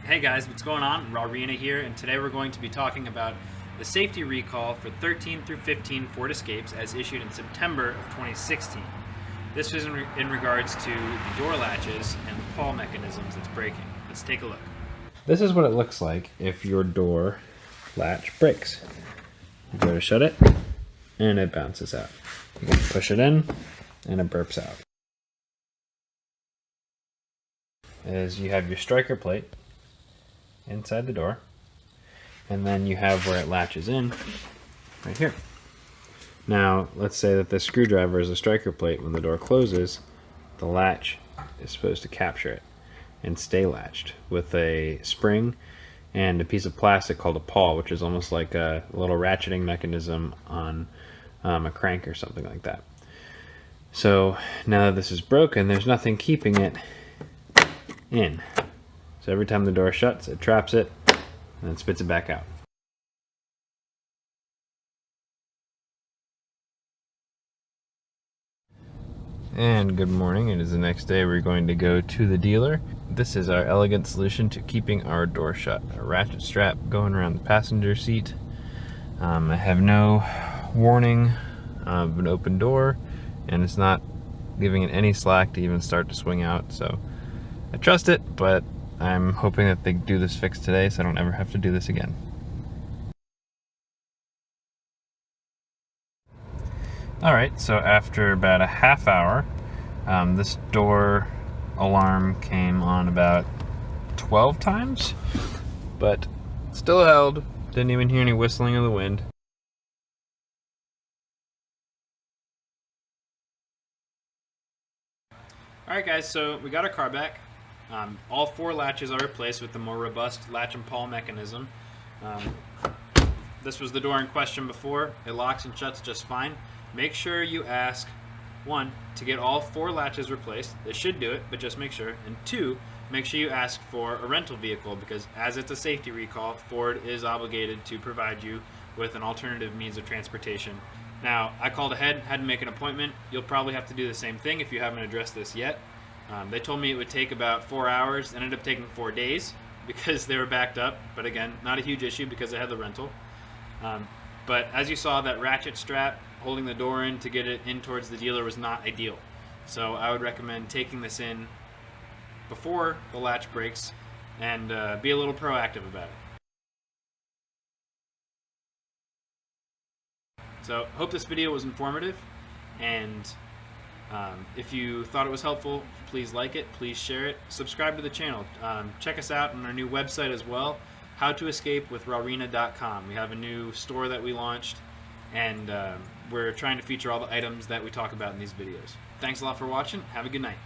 Hey guys, what's going on? Rawrina here, and today we're going to be talking about the safety recall for 13 through 15 Ford Escapes as issued in September of 2016. This is in regards to the door latches and the pall mechanisms it's breaking. Let's take a look. This is what it looks like if your door latch breaks. You go to shut it, and it bounces out. You can push it in, and it burps out. As you have your striker plate inside the door, and then you have where it latches in right here. Now let's say that the screwdriver is a striker plate. When the door closes, the latch is supposed to capture it and stay latched with a spring and a piece of plastic called a pall, which is almost like a little ratcheting mechanism on a crank or something like that. So now that this is broken, there's nothing keeping it in. So every time the door shuts, it traps it and then spits it back out. And good morning, it is the next day. We're going to go to the dealer. This is our elegant solution to keeping our door shut. A ratchet strap going around the passenger seat. I have no warning of an open door, and it's not giving it any slack to even start to swing out. So I trust it, but I'm hoping that they do this fix today so I don't ever have to do this again. Alright, so after about a half hour, this door alarm came on about 12 times, but still held. Didn't even hear any whistling of the wind. Alright guys, so we got our car back. All four latches are replaced with the more robust latch and pall mechanism. This was the door in question before. It locks and shuts just fine. Make sure you ask, one, to get all four latches replaced. They should do it, but just make sure. And two, make sure you ask for a rental vehicle, because as it's a safety recall, Ford is obligated to provide you with an alternative means of transportation. Now, I called ahead, had to make an appointment. You'll probably have to do the same thing if you haven't addressed this yet. They told me it would take about 4 hours. It ended up taking 4 days because they were backed up. But again, not a huge issue because I had the rental. But as you saw, that ratchet strap holding the door in to get it in towards the dealer was not ideal. So I would recommend taking this in before the latch breaks and be a little proactive about it. So hope this video was informative, and if you thought it was helpful, please like it, please share it, subscribe to the channel. Check us out on our new website as well, howtoescapewithrawrina.com. We have a new store that we launched, and we're trying to feature all the items that we talk about in these videos. Thanks a lot for watching. Have a good night.